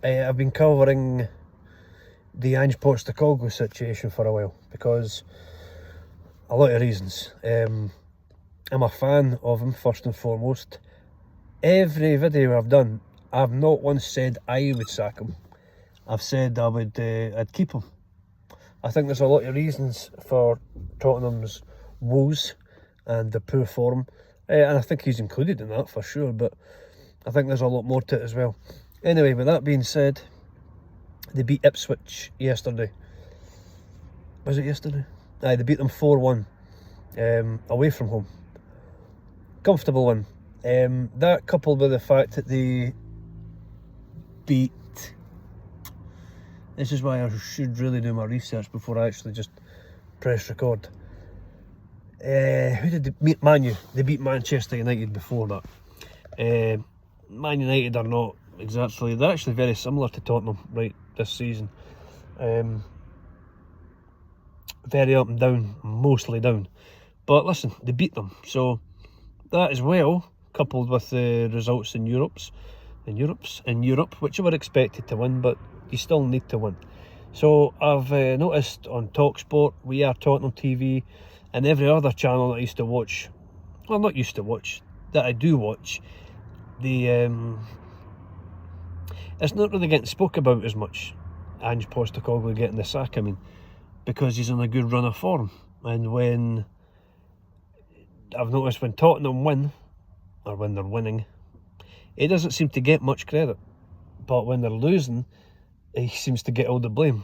I've been covering the Ange situation for a while because a lot of reasons. I'm a fan of him first and foremost. Every video I've done, I've not once said I would sack him. I've said I'd keep him. I think there's a lot of reasons for Tottenham's woes and the poor form, and I think he's included in that for sure, but I think there's a lot more to it as well. Anyway, with that being said, they beat Ipswich yesterday. Was it yesterday? Aye, they beat them 4-1 away from home. Comfortable win. That coupled with the fact that they beat... This is why I should really do my research before I actually just press record. Who did they beat? Man U. They beat Manchester United before that. Man United are not exactly... They're actually very similar to Tottenham right this season. Very up and down, mostly down. But listen, they beat them. So that as well, coupled with the results in Europe, which you were expected to win, but you still need to win. So I've noticed on TalkSport, We Are Tottenham TV, and every other channel that I used to watch, well, not used to watch, that I do watch, it's not really getting spoke about as much, Ange Postecoglou getting the sack, I mean, because he's in a good run of form. And when I've noticed when Tottenham win, or when they're winning, he doesn't seem to get much credit, but when they're losing, he seems to get all the blame.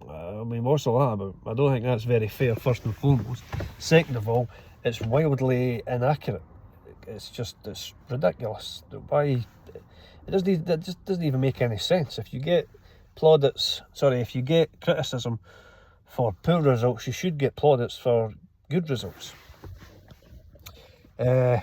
I mean, what's all that about? I don't think that's very fair, first and foremost. Second of all, it's wildly inaccurate. It's ridiculous. Why? It just doesn't even make any sense. If you get if you get criticism for poor results, you should get plaudits for good results. Anyway,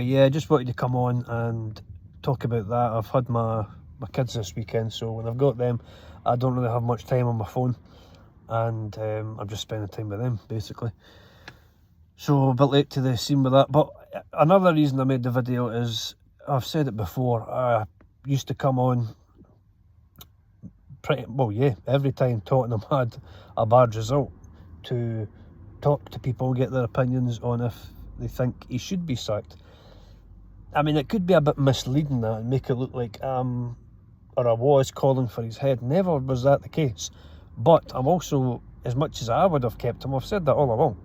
yeah, I just wanted to come on and talk about that. I've had my kids this weekend, so when I've got them, I don't really have much time on my phone, and I'm just spending time with them, basically. So a bit late to the scene with that. But another reason I made the video is, I've said it before, I used to come on every time Tottenham had a bad result to talk to people, get their opinions on if they think he should be sacked. I mean, it could be a bit misleading that and make it look like or I was calling for his head. Never was that the case. But I'm also, as much as I would have kept him, I've said that all along,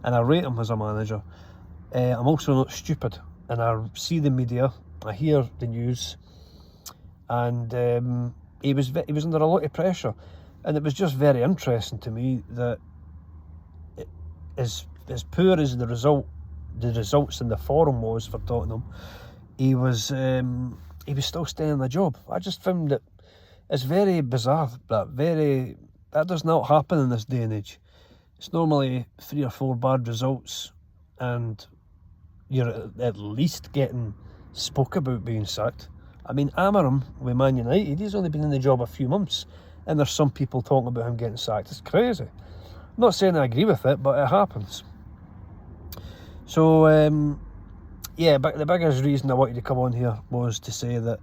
and I rate him as a manager, I'm also not stupid, and I see the media, I hear the news, and he was under a lot of pressure, and it was just very interesting to me that as poor as the results in the forum was for Tottenham, he was still staying in the job. I just found it, it's very bizarre, that does not happen in this day and age. It's normally 3 or 4 bad results and you're at least getting spoke about being sacked. I mean, Amarim with Man United, he's only been in the job a few months, and there's some people talking about him getting sacked. It's crazy. I'm not saying I agree with it, but it happens. So, yeah, but the biggest reason I wanted to come on here was to say that,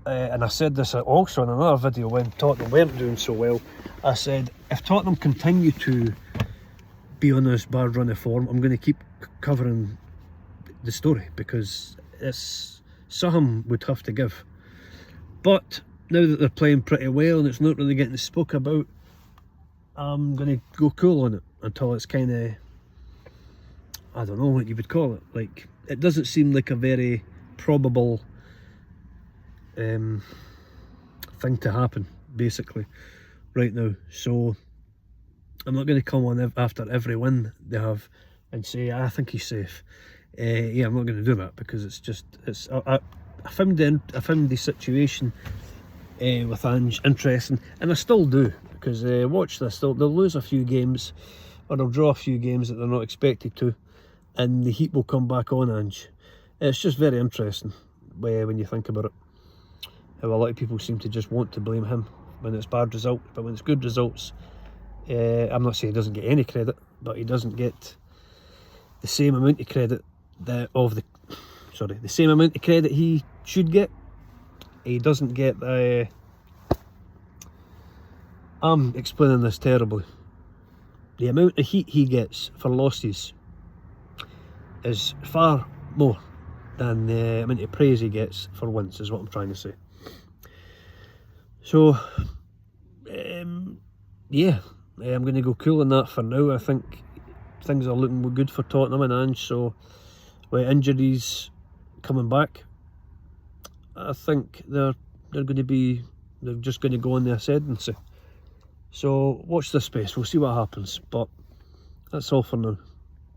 and I said this also in another video when Tottenham weren't doing so well, I said, if Tottenham continue to be on this bad run of form, I'm going to keep covering the story, because it's something would have to give. But now that they're playing pretty well and it's not really getting spoke about, I'm going to go cool on it until it's kind of, I don't know what you would call it. Like, it doesn't seem like a very probable thing to happen, basically, right now. So I'm not going to come on after every win they have and say, I think he's safe. Yeah, I'm not going to do that, because I found the situation with Ange interesting, and I still do, because watch this, they'll lose a few games, or they'll draw a few games that they're not expected to, and the heat will come back on Ange. It's just very interesting when you think about it, how a lot of people seem to just want to blame him when it's bad results, but when it's good results, I'm not saying he doesn't get any credit, but he doesn't get the same amount of credit the same amount of credit he should get. he doesn't get the... I'm explaining this terribly. The amount of heat he gets for losses is far more than the amount of praise he gets for wins, is what I'm trying to say. So, yeah, I'm going to go cool on that for now. I think things are looking good for Tottenham and Ange, so with injuries coming back, I think they're just going to go on the ascendancy. So watch this space, we'll see what happens, but that's all for now.